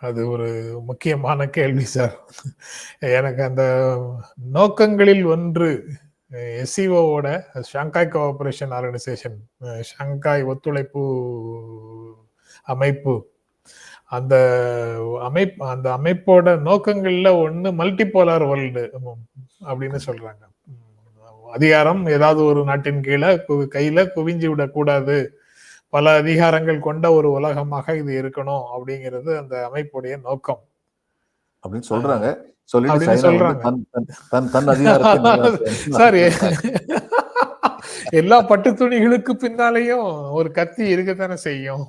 அது ஒரு முக்கியமான கேள்வி சார். எனக்கு அந்த நோக்கங்களில் ஒன்று எஸ்சிஓவோட ஷாங்காய் கோஆபரேஷன் ஆர்கனைசேஷன், ஷாங்காய் ஒத்துழைப்பு அமைப்பு, அந்த அந்த அமைப்போட நோக்கங்கள்ல ஒண்ணு மல்டிபோலார் வேர்ல்டு அப்படின்னு சொல்றாங்க. அதிகாரம் ஏதாவது ஒரு நாட்டின் கீழே கையில குவிஞ்சு விடக்கூடாது, பல அதிகாரங்கள் கொண்ட ஒரு உலகமாக இது இருக்கணும் அப்படிங்கிறது அந்த அமைப்புடைய நோக்கம் அப்படின்னு சொல்றாங்க. அப்படின்னு சொல்றாங்க. சார், எல்லா பட்டு துணிகளுக்கு பின்னாலேயும் ஒரு கத்தி இருக்கத்தானே செய்யும்.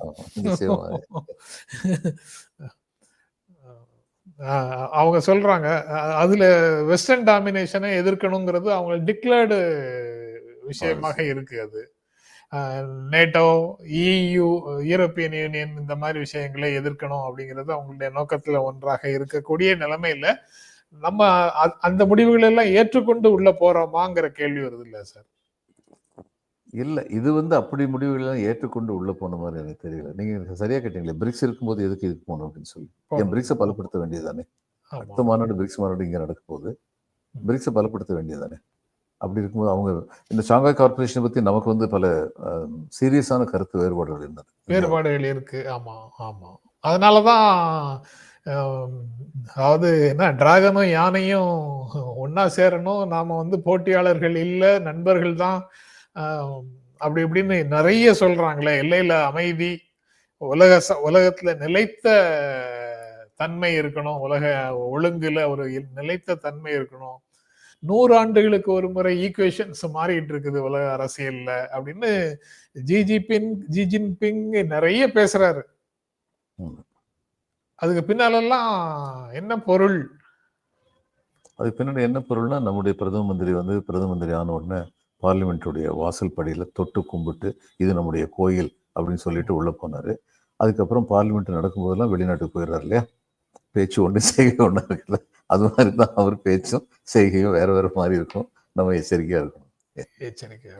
அவங்க சொல்றாங்க அதுல வெஸ்டர்ன் டாமினேஷனை எதிர்க்கணுங்கிறது அவங்க டிக்ளேர்டு விஷயமாக இருக்கு. அது நேட்டோ, இயு, யூரோப்பியன் யூனியன் இந்த மாதிரி விஷயங்களை எதிர்க்கணும் அப்படிங்கிறது அவங்களுடைய நோக்கத்துல ஒன்றாக இருக்கக்கூடிய நிலைமையில நம்ம அந்த முடிவுகள் எல்லாம் ஏற்றுக்கொண்டு உள்ள போறோமாங்கிற கேள்வி வருது இல்ல சார்? இல்ல, இது அப்படி முடிவுகள் எல்லாம் ஏற்றுக்கொண்டு உள்ள போன மாதிரி எனக்கு தெரியல. நீங்க சரியா கேட்டீங்களே, பிரிக்ஸ் இருக்கும்போது எதுக்கு இதுக்கு போகணும் அப்படின்னு சொல்லி. என் பிரிக்ஸை பலப்படுத்த வேண்டியதுதானே. அடுத்த மாநாடு பிரிக்ஸ் மாநாடு இங்க நடக்க போகுது. பிரிக்ஸை பலப்படுத்த வேண்டியதுதானே. அப்படி இருக்கும்போது அவங்க இந்த ஷாங்காய் கார்பரேஷனை பத்தி நமக்கு பல சீரியஸான கருத்து வேறுபாடுகள் இருக்கு. ஆமா ஆமா. அதனாலதான் அதாவது என்ன, டிராகனும் யானையும் ஒன்னா சேரணும், நாம போட்டியாளர்கள் இல்ல, நண்பர்கள் தான் அப்படி இப்படின்னு நிறைய சொல்றாங்களே. எல்லையில அமைதி, உலகத்துல நிலைத்த தன்மை இருக்கணும், உலக ஒழுங்குல ஒரு நிலைத்த தன்மை இருக்கணும், 100 ஆண்டுகளுக்கு ஒரு முறை ஈக்குவேஷன்ஸ் மாறிட்டு இருக்குது உலக அரசியல்ல அப்படின்னு ஜி ஜின்பிங் நிறைய பேசுறாரு. அதுக்கு பின்னாலெல்லாம் என்ன பொருள்? அதுக்கு பின்னாடி என்ன பொருள்னா, நம்முடைய பிரதம மந்திரி ஆன உடனே பார்லிமெண்ட்டுடைய வாசல் படியில் தொட்டு கும்பிட்டு இது நம்முடைய கோயில் அப்படின்னு சொல்லிட்டு உள்ள போனாரு. அதுக்கப்புறம் பார்லிமெண்ட் நடக்கும்போதெல்லாம் வெளிநாட்டுக்கு போயிடுறாரு இல்லையா. பேச்சு ஒன்று செய்கை ஒன்றா இருக்குல்ல, அது மாதிரி தான் அவர் பேச்சும் செய்கையும் வேற வேற மாதிரி இருக்கும். நம்ம எச்சரிக்கையா இருக்கணும்.